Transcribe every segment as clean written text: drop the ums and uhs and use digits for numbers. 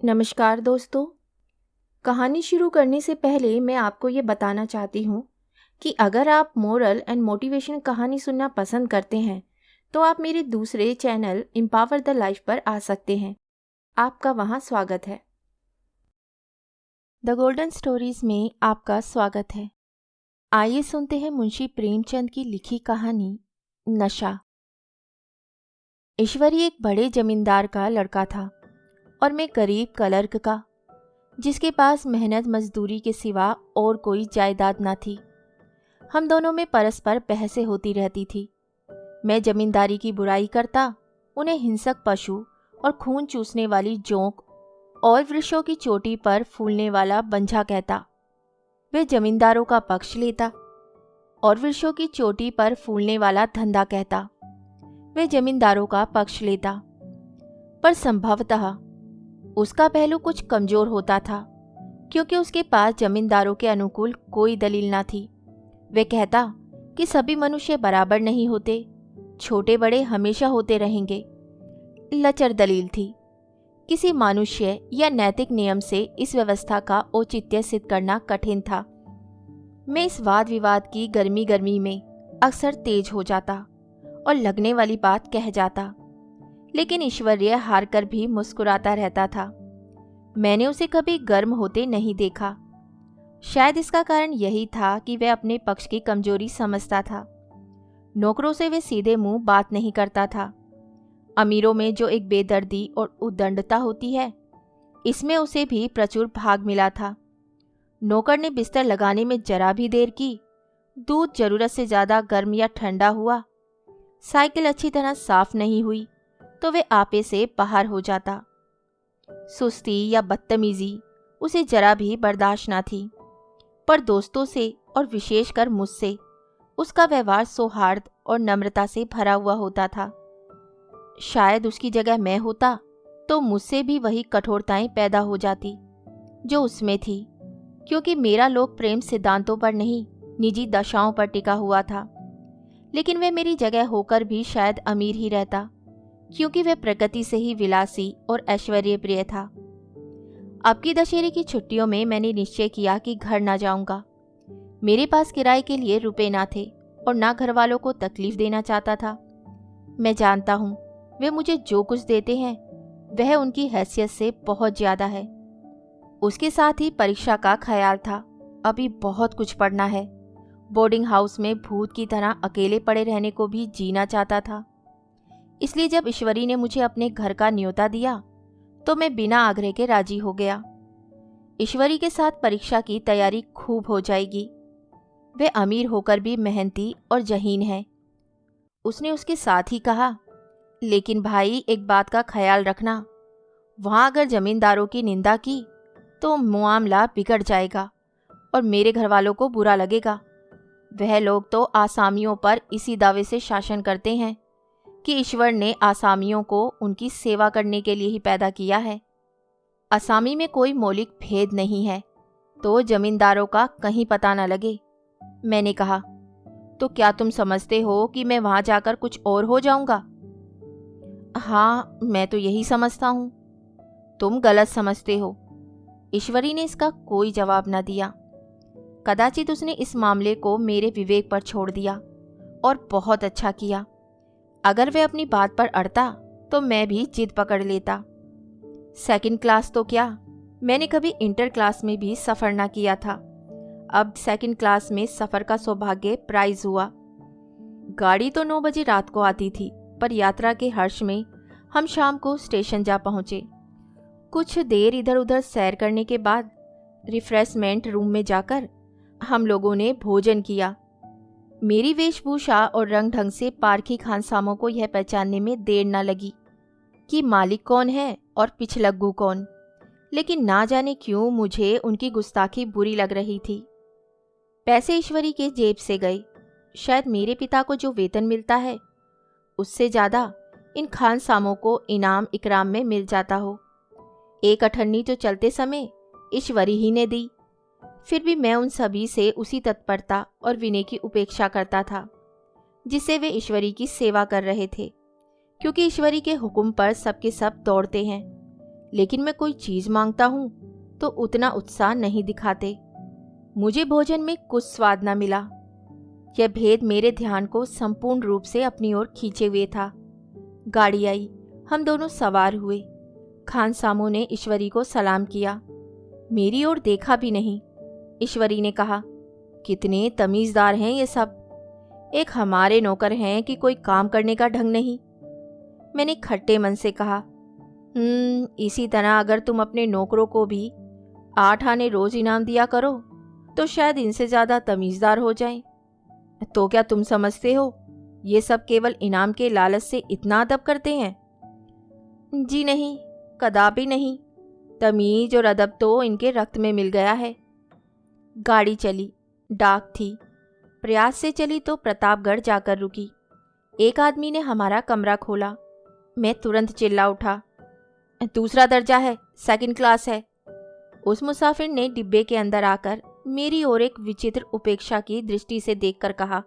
नमस्कार दोस्तों। कहानी शुरू करने से पहले मैं आपको ये बताना चाहती हूँ कि अगर आप मोरल एंड मोटिवेशन कहानी सुनना पसंद करते हैं तो आप मेरे दूसरे चैनल एम्पावर द लाइफ पर आ सकते हैं। आपका वहाँ स्वागत है। द गोल्डन स्टोरीज में आपका स्वागत है। आइए सुनते हैं मुंशी प्रेमचंद की लिखी कहानी नशा। ईश्वरी एक बड़े जमींदार का लड़का था और मैं गरीब क्लर्क का, जिसके पास मेहनत मजदूरी के सिवा और कोई जायदाद न थी। हम दोनों में परस्पर बहसें होती रहती थी। मैं जमींदारी की बुराई करता, उन्हें हिंसक पशु और खून चूसने वाली जोंक और वृक्षों की चोटी पर फूलने वाला बंझा कहता। वे जमींदारों का पक्ष लेता और वृक्षों की चोटी पर फूलने वाला धंधा कहता। वे जमींदारों का पक्ष लेता, पर संभवतः उसका पहलू कुछ कमजोर होता था, क्योंकि उसके पास जमींदारों के अनुकूल कोई दलील न थी। वे कहता कि सभी मनुष्य बराबर नहीं होते, छोटे बड़े हमेशा होते रहेंगे। लचर दलील थी। किसी मनुष्य या नैतिक नियम से इस व्यवस्था का औचित्य सिद्ध करना कठिन था। मैं इस वाद विवाद की गर्मी में अक्सर तेज हो जाता और लगने वाली बात कह जाता, लेकिन ईश्वरीय हार कर भी मुस्कुराता रहता था। मैंने उसे कभी गर्म होते नहीं देखा। शायद इसका कारण यही था कि वह अपने पक्ष की कमजोरी समझता था। नौकरों से वे सीधे मुंह बात नहीं करता था। अमीरों में जो एक बेदर्दी और उद्दंडता होती है, इसमें उसे भी प्रचुर भाग मिला था। नौकर ने बिस्तर लगाने में जरा भी देर की, दूध जरूरत से ज्यादा गर्म या ठंडा हुआ, साइकिल अच्छी तरह साफ नहीं हुई तो वे आपे से बाहर हो जाता। सुस्ती या बदतमीजी उसे जरा भी बर्दाश्त न थी, पर दोस्तों से और विशेषकर मुझसे उसका व्यवहार सौहार्द और नम्रता से भरा हुआ होता था। शायद उसकी जगह मैं होता तो मुझसे भी वही कठोरताएं पैदा हो जाती जो उसमें थी, क्योंकि मेरा लोक प्रेम सिद्धांतों पर नहीं, निजी दशाओं पर टिका हुआ था। लेकिन वे मेरी जगह होकर भी शायद अमीर ही रहता, क्योंकि वह प्रकृति से ही विलासी और ऐश्वर्य प्रिय था। अब की दशहरे की छुट्टियों में मैंने निश्चय किया कि घर ना जाऊंगा। मेरे पास किराए के लिए रुपए ना थे और ना घर वालों को तकलीफ देना चाहता था। मैं जानता हूँ वे मुझे जो कुछ देते हैं वह उनकी हैसियत से बहुत ज्यादा है। उसके साथ ही परीक्षा का ख्याल था। अभी बहुत कुछ पढ़ना है। बोर्डिंग हाउस में भूत की तरह अकेले पड़े रहने को भी जीना चाहता था। इसलिए जब ईश्वरी ने मुझे अपने घर का न्योता दिया तो मैं बिना आग्रह के राजी हो गया। ईश्वरी के साथ परीक्षा की तैयारी खूब हो जाएगी। वे अमीर होकर भी मेहनती और जहीन है। उसने उसके साथ ही कहा, लेकिन भाई एक बात का ख्याल रखना, वहां अगर जमींदारों की निंदा की तो मामला बिगड़ जाएगा और मेरे घर वालों को बुरा लगेगा। वह लोग तो आसामियों पर इसी दावे से शासन करते हैं कि ईश्वर ने आसामियों को उनकी सेवा करने के लिए ही पैदा किया है। आसामी में कोई मौलिक भेद नहीं है, तो जमींदारों का कहीं पता न लगे। मैंने कहा, तो क्या तुम समझते हो कि मैं वहां जाकर कुछ और हो जाऊंगा? हाँ, मैं तो यही समझता हूं। तुम गलत समझते हो। ईश्वरी ने इसका कोई जवाब न दिया। कदाचित उसने इस मामले को मेरे विवेक पर छोड़ दिया, और बहुत अच्छा किया। अगर वह अपनी बात पर अड़ता तो मैं भी जिद पकड़ लेता। सेकंड क्लास तो क्या, मैंने कभी इंटर क्लास में भी सफ़र ना किया था। अब सेकंड क्लास में सफ़र का सौभाग्य प्राइज हुआ। गाड़ी तो 9 बजे रात को आती थी, पर यात्रा के हर्ष में हम शाम को स्टेशन जा पहुँचे। कुछ देर इधर उधर सैर करने के बाद रिफ्रेशमेंट रूम में जाकर हम लोगों ने भोजन किया। मेरी वेशभूषा और रंग ढंग से पारखी खानसामों को यह पहचानने में देर न लगी कि मालिक कौन है और पिछलग्गू कौन, लेकिन ना जाने क्यों मुझे उनकी गुस्ताखी बुरी लग रही थी। पैसे ईश्वरी के जेब से गए। शायद मेरे पिता को जो वेतन मिलता है उससे ज़्यादा इन खानसामों को इनाम इकराम में मिल जाता हो। एक अठन्नी तो चलते समय ईश्वरी ही ने दी। फिर भी मैं उन सभी से उसी तत्परता और विनय की उपेक्षा करता था जिससे वे ईश्वरी की सेवा कर रहे थे, क्योंकि ईश्वरी के हुक्म पर सबके सब दौड़ते हैं, लेकिन मैं कोई चीज मांगता हूं तो उतना उत्साह नहीं दिखाते। मुझे भोजन में कुछ स्वाद न मिला। यह भेद मेरे ध्यान को संपूर्ण रूप से अपनी ओर खींचे हुए था। गाड़ी आई, हम दोनों सवार हुए। खानसामों ने ईश्वरी को सलाम किया, मेरी ओर देखा भी नहीं। ईश्वरी ने कहा, कितने तमीज़दार हैं ये सब, एक हमारे नौकर हैं कि कोई काम करने का ढंग नहीं। मैंने खट्टे मन से कहा, इसी तरह अगर तुम अपने नौकरों को भी 8 आने रोज इनाम दिया करो तो शायद इनसे ज़्यादा तमीज़दार हो जाएं। तो क्या तुम समझते हो ये सब केवल इनाम के लालच से इतना अदब करते हैं? जी नहीं, कदापि नहीं। तमीज और अदब तो इनके रक्त में मिल गया है। गाड़ी चली, डाक थी, प्रयास से चली तो प्रतापगढ़ जाकर रुकी। एक आदमी ने हमारा कमरा खोला। मैं तुरंत चिल्ला उठा, दूसरा दर्जा है, सेकंड क्लास है। उस मुसाफिर ने डिब्बे के अंदर आकर मेरी ओर एक विचित्र उपेक्षा की दृष्टि से देखकर कहा,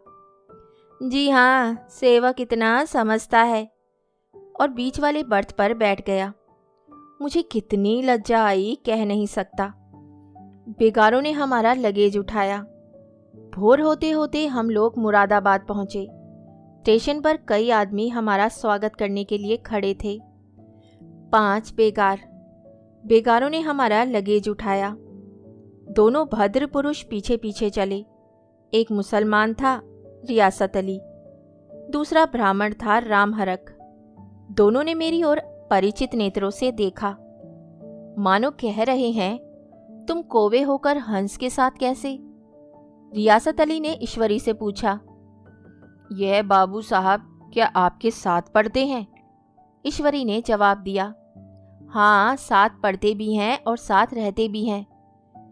जी हाँ, सेवक इतना समझता है, और बीच वाले बर्थ पर बैठ गया। मुझे कितनी लज्जा आई कह नहीं सकता। बेगारों ने हमारा लगेज उठाया। भोर होते होते हम लोग मुरादाबाद पहुंचे। स्टेशन पर कई आदमी हमारा स्वागत करने के लिए खड़े थे। 5 बेगारों ने हमारा लगेज उठाया। दोनों भद्र पुरुष पीछे पीछे चले। एक मुसलमान था, रियासत अली, दूसरा ब्राह्मण था, राम हरक। दोनों ने मेरी ओर परिचित नेत्रों से देखा, मानो कह रहे हैं, तुम कोवे होकर हंस के साथ कैसे? रियासत अली ने ईश्वरी से पूछा, यह बाबू साहब क्या आपके साथ पढ़ते हैं? ईश्वरी ने जवाब दिया, हाँ, साथ पढ़ते भी हैं और साथ रहते भी हैं।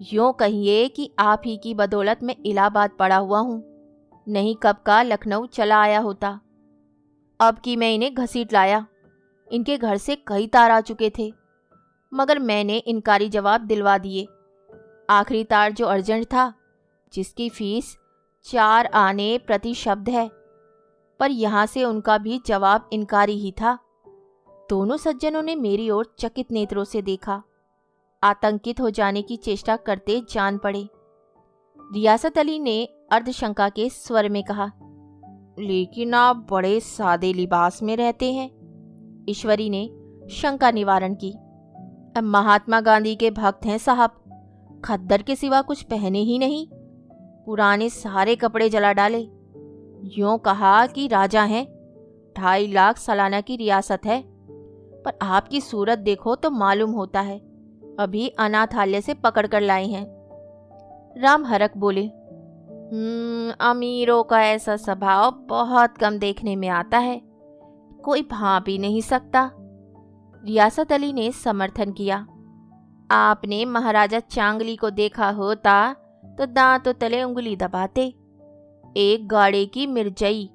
यूँ कहिए कि आप ही की बदौलत मैं इलाहाबाद पड़ा हुआ हूँ, नहीं कब का लखनऊ चला आया होता। अब कि मैं इन्हें घसीट लाया। इनके घर से कई तार आ चुके थे, मगर मैंने इनकारी जवाब दिलवा दिए। आखिरी तार जो अर्जेंट था, जिसकी फीस 4 आने प्रति शब्द है, पर यहाँ से उनका भी जवाब इनकारी ही था। दोनों सज्जनों ने मेरी ओर चकित नेत्रों से देखा, आतंकित हो जाने की चेष्टा करते जान पड़े। रियासत अली ने अर्धशंका के स्वर में कहा, लेकिन आप बड़े सादे लिबास में रहते हैं। ईश्वरी ने शंका निवारण की, अब महात्मा गांधी के भक्त हैं साहब, खद्दर के सिवा कुछ पहने ही नहीं, पुराने सारे कपड़े जला डाले। यूँ कहा कि राजा हैं, 2.5 लाख सालाना की रियासत है, पर आपकी सूरत देखो तो मालूम होता है अभी अनाथालय से पकड़ कर लाए हैं। राम हरक बोले, अमीरों का ऐसा स्वभाव बहुत कम देखने में आता है, कोई भाप ही नहीं सकता। रियासत अली ने समर्थन किया, आपने महाराजा चांगली को देखा होता तो दांतों तले उंगली दबाते। एक गाड़े की मिर्जई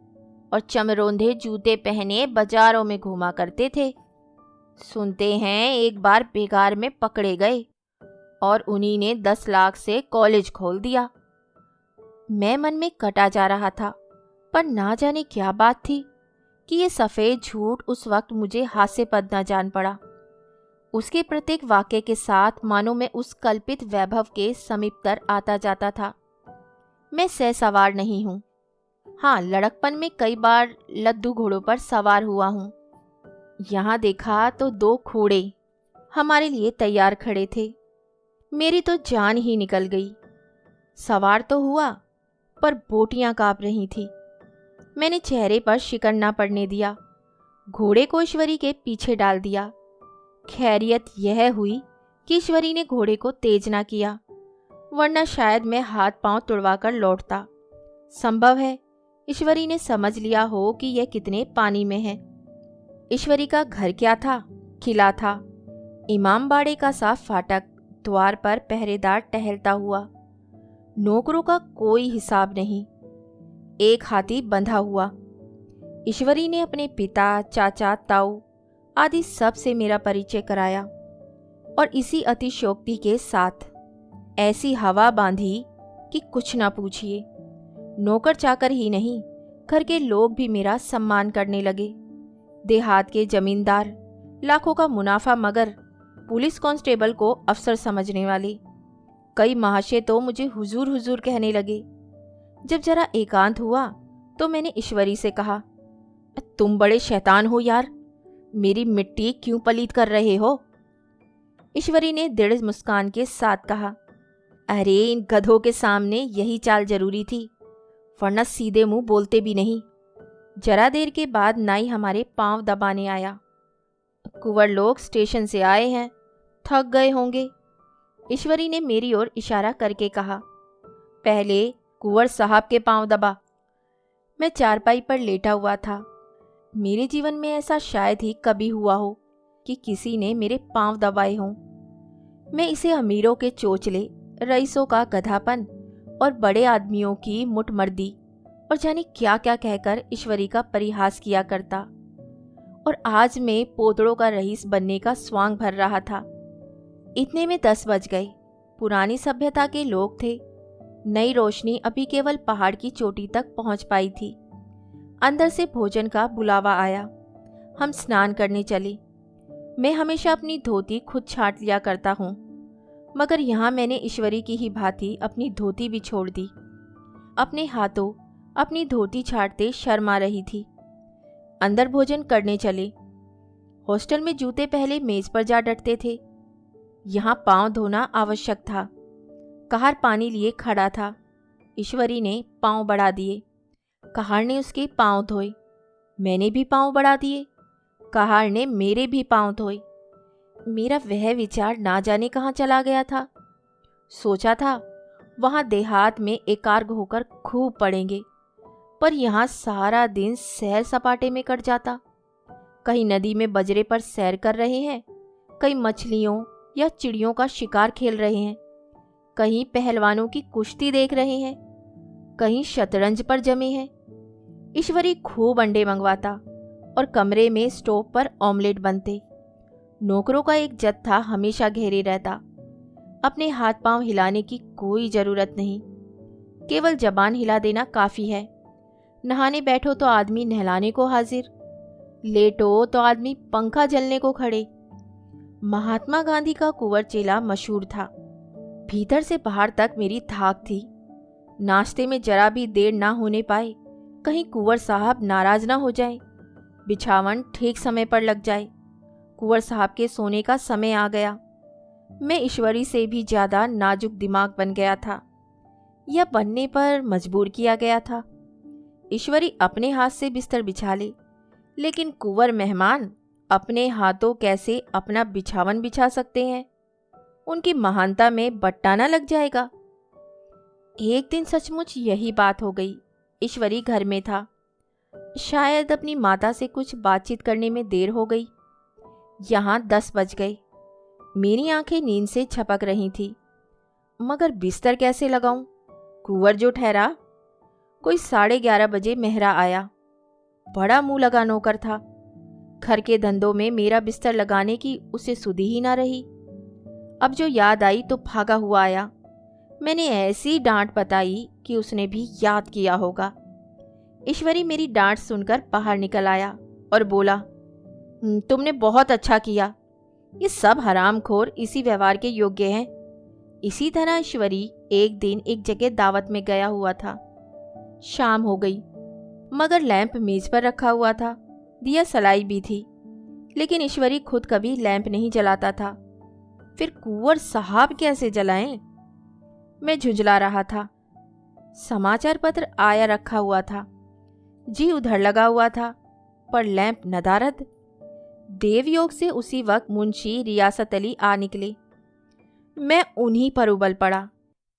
और चमरोंधे जूते पहने बाजारों में घूमा करते थे। सुनते हैं एक बार बेगार में पकड़े गए और उन्हीं ने 10 लाख से कॉलेज खोल दिया। मैं मन में कटा जा रहा था, पर ना जाने क्या बात थी कि ये सफ़ेद झूठ उस वक्त मुझे हास्यपद न जान पड़ा। उसके प्रत्येक वाक्य के साथ मानो मैं उस कल्पित वैभव के समीपतर आता जाता था। मैं सवार नहीं हूँ। हाँ, लड़कपन में कई बार लद्दू घोड़ों पर सवार हुआ हूँ। यहाँ देखा तो 2 घोड़े हमारे लिए तैयार खड़े थे। मेरी तो जान ही निकल गई। सवार तो हुआ, पर बोटियां कांप रही थी। मैंने चेहरे पर शिकन ना पड़ने दिया, घोड़े को ईश्वरी के पीछे डाल दिया। खैरियत यह हुई कि ईश्वरी ने घोड़े को तेज ना किया, वरना शायद मैं हाथ पांव तुड़वा कर लौटता। संभव है ईश्वरी ने समझ लिया हो कि यह कितने पानी में है। ईश्वरी का घर क्या था? किला था। इमामबाड़े का सा फाटक, द्वार पर पहरेदार टहलता हुआ, नौकरों का कोई हिसाब नहीं, एक हाथी बंधा हुआ। ईश्वरी ने अपने पिता, चाचा, ताऊ आदि सब से मेरा परिचय कराया, और इसी अतिशयोक्ति के साथ ऐसी हवा बांधी कि कुछ ना पूछिए। नौकर चाकर ही नहीं, घर के लोग भी मेरा सम्मान करने लगे। देहात के जमींदार, लाखों का मुनाफा मगर पुलिस कांस्टेबल को अफसर समझने वाले। कई महाशय तो मुझे हुजूर हुजूर कहने लगे। जब जरा एकांत हुआ तो मैंने ईश्वरी से कहा, तुम बड़े शैतान हो यार, मेरी मिट्टी क्यों पलीत कर रहे हो? ईश्वरी ने दृढ़ मुस्कान के साथ कहा, अरे इन गधों के सामने यही चाल जरूरी थी, वरना सीधे मुंह बोलते भी नहीं। जरा देर के बाद नाई हमारे पांव दबाने आया। कुंवर लोग स्टेशन से आए हैं, थक गए होंगे। ईश्वरी ने मेरी ओर इशारा करके कहा, पहले कुंवर साहब के पांव दबा। मैं चारपाई पर लेटा हुआ था। मेरे जीवन में ऐसा शायद ही कभी हुआ हो कि किसी ने मेरे पांव दबाए हों। मैं इसे अमीरों के चोचले, रईसों का गधापन और बड़े आदमियों की मुठमर्दी और जाने क्या क्या कहकर ईश्वरी का परिहास किया करता। और आज मैं पोतड़ों का रईस बनने का स्वांग भर रहा था। इतने में 10 बज गए। पुरानी सभ्यता के लोग थे। नई रोशनी अभी केवल पहाड़ की चोटी तक पहुंच पाई थी। अंदर से भोजन का बुलावा आया। हम स्नान करने चले। मैं हमेशा अपनी धोती खुद छांट लिया करता हूँ, मगर यहाँ मैंने ईश्वरी की ही भांति अपनी धोती भी छोड़ दी। अपने हाथों अपनी धोती छाटते शर्म आ रही थी। अंदर भोजन करने चले। हॉस्टल में जूते पहले मेज पर जा डटते थे, यहाँ पांव धोना आवश्यक था। कहार पानी लिए खड़ा था। ईश्वरी ने पांव बढ़ा दिए। कहार ने उसके पांव धोए। मैंने भी पांव बढ़ा दिए। कहार ने मेरे भी पांव धोए। मेरा वह विचार ना जाने कहाँ चला गया था। सोचा था वहाँ देहात में एकाग्र होकर खूब पढ़ेंगे, पर यहाँ सारा दिन सैर सपाटे में कट जाता। कहीं नदी में बजरे पर सैर कर रहे हैं, कहीं मछलियों या चिड़ियों का शिकार खेल रहे हैं, कहीं पहलवानों की कुश्ती देख रहे हैं, कहीं शतरंज पर जमे हैं। ईश्वरी खूब अंडे मंगवाता और कमरे में स्टोव पर ऑमलेट बनते। नौकरों का एक जत्था हमेशा घेरे रहता। अपने हाथ पांव हिलाने की कोई जरूरत नहीं, केवल जबान हिला देना काफी है। नहाने बैठो तो आदमी नहलाने को हाजिर, लेटो तो आदमी पंखा जलने को खड़े। महात्मा गांधी का कुंवर चेला मशहूर था। भीतर से बाहर तक मेरी धाक थी। नाश्ते में जरा भी देर ना होने पाए, कहीं कुंवर साहब नाराज ना हो जाए, बिछावन ठीक समय पर लग जाए। कुंवर साहब के सोने का समय आ गया। मैं ईश्वरी से भी ज्यादा नाजुक दिमाग बन गया था, या बनने पर मजबूर किया गया था। ईश्वरी अपने हाथ से बिस्तर बिछा ले, लेकिन कुंवर मेहमान अपने हाथों कैसे अपना बिछावन बिछा सकते हैं? उनकी महानता में बट्टा ना लग जाएगा। एक दिन सचमुच यही बात हो गई। ईश्वरी घर में था। शायद अपनी माता से कुछ बातचीत करने में देर हो गई। यहाँ 10 बज गए। मेरी आंखें नींद से छपक रही थी, मगर बिस्तर कैसे लगाऊं? कुंवर जो ठहरा। कोई 11:30 बजे मेहरा आया। बड़ा मुंह लगा नौकर था। घर के धंधों में मेरा बिस्तर लगाने की उसे सुधि ही ना रही। अब जो याद आई तो भागा हुआ आया। मैंने ऐसी डांट बताई कि उसने भी याद किया होगा। ईश्वरी मेरी डांट सुनकर बाहर निकल आया और बोला, तुमने बहुत अच्छा किया। ये सब हरामखोर इसी व्यवहार के योग्य हैं। इसी तरह ईश्वरी एक दिन एक जगह दावत में गया हुआ था। शाम हो गई, मगर लैंप मेज पर रखा हुआ था। दिया सलाई भी थी, लेकिन ईश्वरी खुद कभी लैंप नहीं जलाता था। फिर कुंवर साहब कैसे जलाएं? मैं झुंझला रहा था। समाचार पत्र आया रखा हुआ था। जी उधर लगा हुआ था, पर लैंप नदारद। देवयोग से उसी वक्त मुंशी रियासत अली आ निकले। मैं उन्हीं पर उबल पड़ा।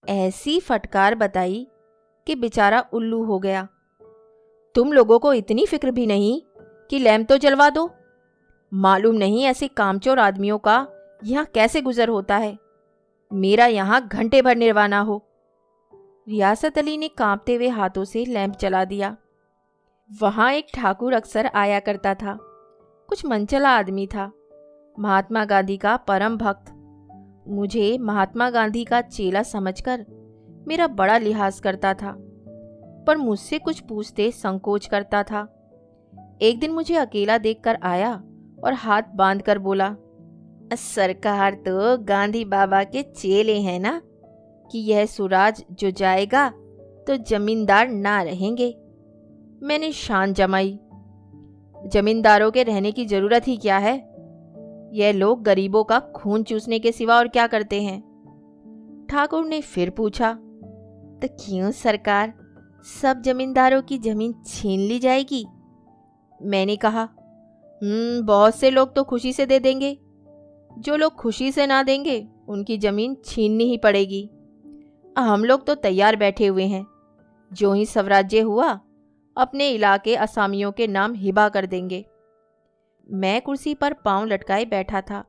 ऐसी फटकार बताई कि बेचारा उल्लू हो गया। तुम लोगों को इतनी फिक्र भी नहीं कि लैंप तो जलवा दो? मालूम नहीं ऐसे कामचोर आदमियों का यहाँ कैसे गुजर होता है। मेरा यहाँ घंटे भर निर्वाणा हो। रियासत अली ने कांपते हुए हाथों से लैंप जला दिया। वहाँ एक ठाकुर अक्सर आया करता था। कुछ मनचला आदमी था, महात्मा गांधी का परम भक्त। मुझे महात्मा गांधी का चेला समझकर मेरा बड़ा लिहाज करता था, पर मुझसे कुछ पूछते संकोच करता था। एक दिन मुझे अकेला देखकर आया और हाथ बांधकर बोला, सरकार तो गांधी बाबा के चेले हैं ना, कि यह सुराज जो जाएगा तो जमींदार ना रहेंगे। मैंने शान जमाई। जमींदारों के रहने की जरूरत ही क्या है? यह लोग गरीबों का खून चूसने के सिवा और क्या करते हैं? ठाकुर ने फिर पूछा, तो क्यों सरकार, सब जमींदारों की जमीन छीन ली जाएगी? मैंने कहा, बहुत से लोग तो खुशी से दे देंगे। जो लोग खुशी से ना देंगे उनकी जमीन छीननी ही पड़ेगी। हम लोग तो तैयार बैठे हुए हैं, जो ही स्वराज्य हुआ अपने इलाके असामियों के नाम हिबा कर देंगे। मैं कुर्सी पर पांव लटकाए बैठा था।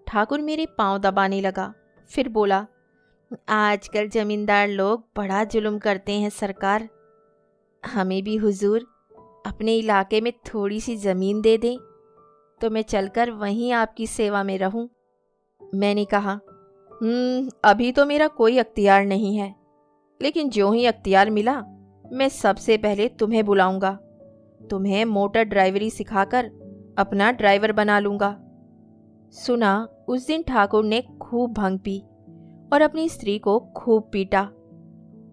ठाकुर मेरे पांव दबाने लगा, फिर बोला, आजकल जमींदार लोग बड़ा जुल्म करते हैं सरकार। हमें भी हुजूर अपने इलाके में थोड़ी सी ज़मीन दे दें तो मैं चलकर वहीं आपकी सेवा में रहूं। मैंने कहा, अभी तो मेरा कोई अख्तियार नहीं है, लेकिन जो ही अख्तियार मिला मैं सबसे पहले तुम्हें बुलाऊंगा। तुम्हें मोटर ड्राइवरी सिखाकर अपना ड्राइवर बना लूँगा। सुना, उस दिन ठाकुर ने खूब भंग पी और अपनी स्त्री को खूब पीटा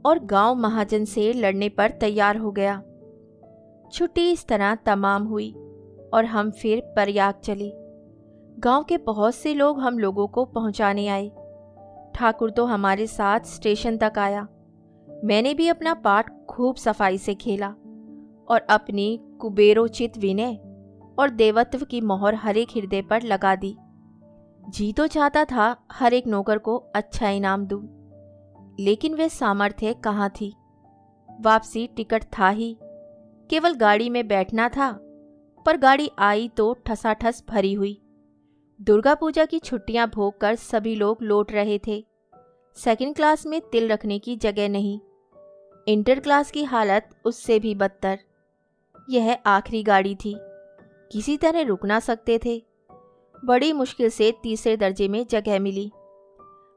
और गांव महाजन से लड़ने पर तैयार हो गया। छुट्टी इस तरह तमाम हुई और हम फिर प्रयाग चले। गांव के बहुत से लोग हम लोगों को पहुंचाने आए। ठाकुर तो हमारे साथ स्टेशन तक आया। मैंने भी अपना पार्ट खूब सफाई से खेला और अपनी कुबेरोचित विनय और देवत्व की मोहर हर एक हृदय पर लगा दी। जी तो चाहता था हर एक नौकर को अच्छा इनाम दूं, लेकिन वह सामर्थ्य कहाँ थी। वापसी टिकट था ही, केवल गाड़ी में बैठना था, पर गाड़ी आई तो ठसाठस भरी हुई। दुर्गा पूजा की छुट्टियां भोग कर सभी लोग लौट रहे थे। सेकंड क्लास में तिल रखने की जगह नहीं। इंटर क्लास की हालत उससे भी बदतर। यह आखिरी गाड़ी थी, किसी तरह रुक ना सकते थे। बड़ी मुश्किल से तीसरे दर्जे में जगह मिली।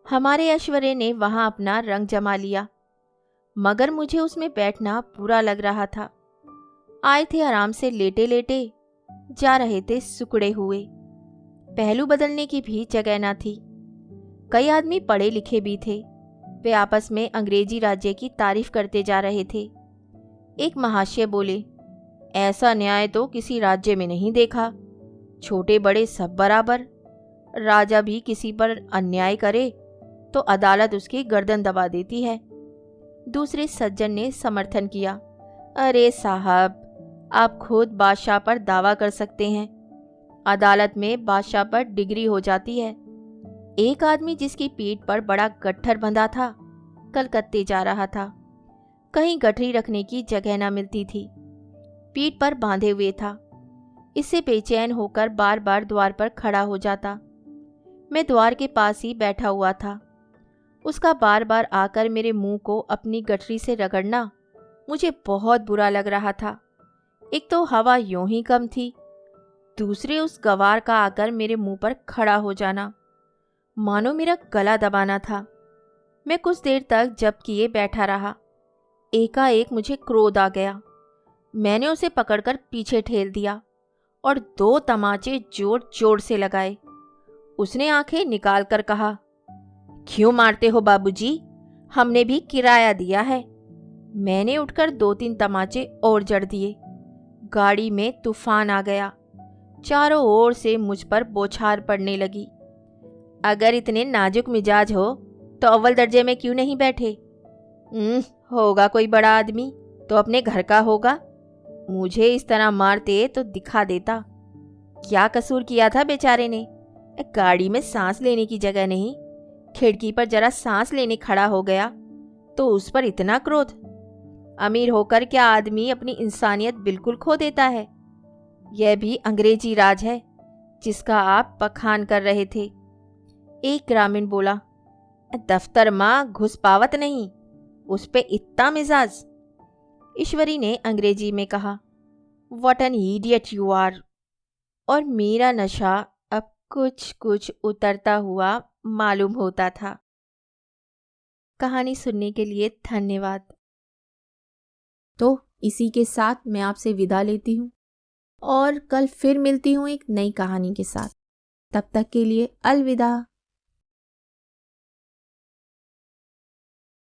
हमारे ऐश्वर्य ने वहां अपना रंग जमा लिया, मगर मुझे उसमें बैठना बुरा लग रहा था। आए थे आराम से लेटे लेटे, जा रहे थे सुकड़े हुए। पहलू बदलने की भी जगह न थी। कई आदमी पढ़े लिखे भी थे। वे आपस में अंग्रेजी राज्य की तारीफ करते जा रहे थे। एक महाशय बोले, ऐसा न्याय तो किसी राज्य में नहीं देखा। छोटे बड़े सब बराबर। राजा भी किसी पर अन्याय करे तो अदालत उसकी गर्दन दबा देती है। दूसरे सज्जन ने समर्थन किया, अरे साहब, आप खुद बादशाह पर दावा कर सकते हैं। अदालत में बादशाह पर डिग्री हो जाती है। एक आदमी जिसकी पीठ पर बड़ा गट्ठर बंधा था, कलकत्ते जा रहा था। कहीं गठरी रखने की जगह न मिलती थी। पीठ पर बांधे हुए था। इससे बेचैन होकर बार बार द्वार पर खड़ा हो जाता। मैं द्वार के पास ही बैठा हुआ था। उसका बार बार आकर मेरे मुंह को अपनी गठरी से रगड़ना मुझे बहुत बुरा लग रहा था। एक तो हवा यूं ही कम थी, दूसरे उस गवार का आकर मेरे मुंह पर खड़ा हो जाना मानो मेरा गला दबाना था। मैं कुछ देर तक जब किए बैठा रहा। एकाएक मुझे क्रोध आ गया। मैंने उसे पकड़कर पीछे ठेल दिया और 2 तमाचे जोर जोर से लगाए। उसने आंखें निकाल कर कहा, क्यों मारते हो बाबूजी? हमने भी किराया दिया है। मैंने उठकर 2-3 तमाचे और जड़ दिए। गाड़ी में तूफान आ गया। चारों ओर से मुझ पर बौछार पड़ने लगी। अगर इतने नाजुक मिजाज हो तो अव्वल दर्जे में क्यों नहीं बैठे? होगा कोई बड़ा आदमी तो अपने घर का होगा। मुझे इस तरह मारते तो दिखा देता। क्या कसूर किया था बेचारे ने? गाड़ी में सांस लेने की जगह नहीं, खिड़की पर जरा सांस लेने खड़ा हो गया तो उस पर इतना क्रोध। अमीर होकर क्या आदमी अपनी इंसानियत बिल्कुल खो देता है? यह भी अंग्रेजी राज है जिसका आप बखान कर रहे थे। एक ग्रामीण बोला, दफ्तर माँ घुस पावत नहीं, उस पे इतना मिजाज। ईश्वरी ने अंग्रेजी में कहा, what an idiot you are. और मेरा नशा अब कुछ कुछ उतरता हुआ मालूम होता था। कहानी सुनने के लिए धन्यवाद। तो इसी के साथ मैं आपसे विदा लेती हूँ और कल फिर मिलती हूँ एक नई कहानी के साथ। तब तक के लिए अलविदा।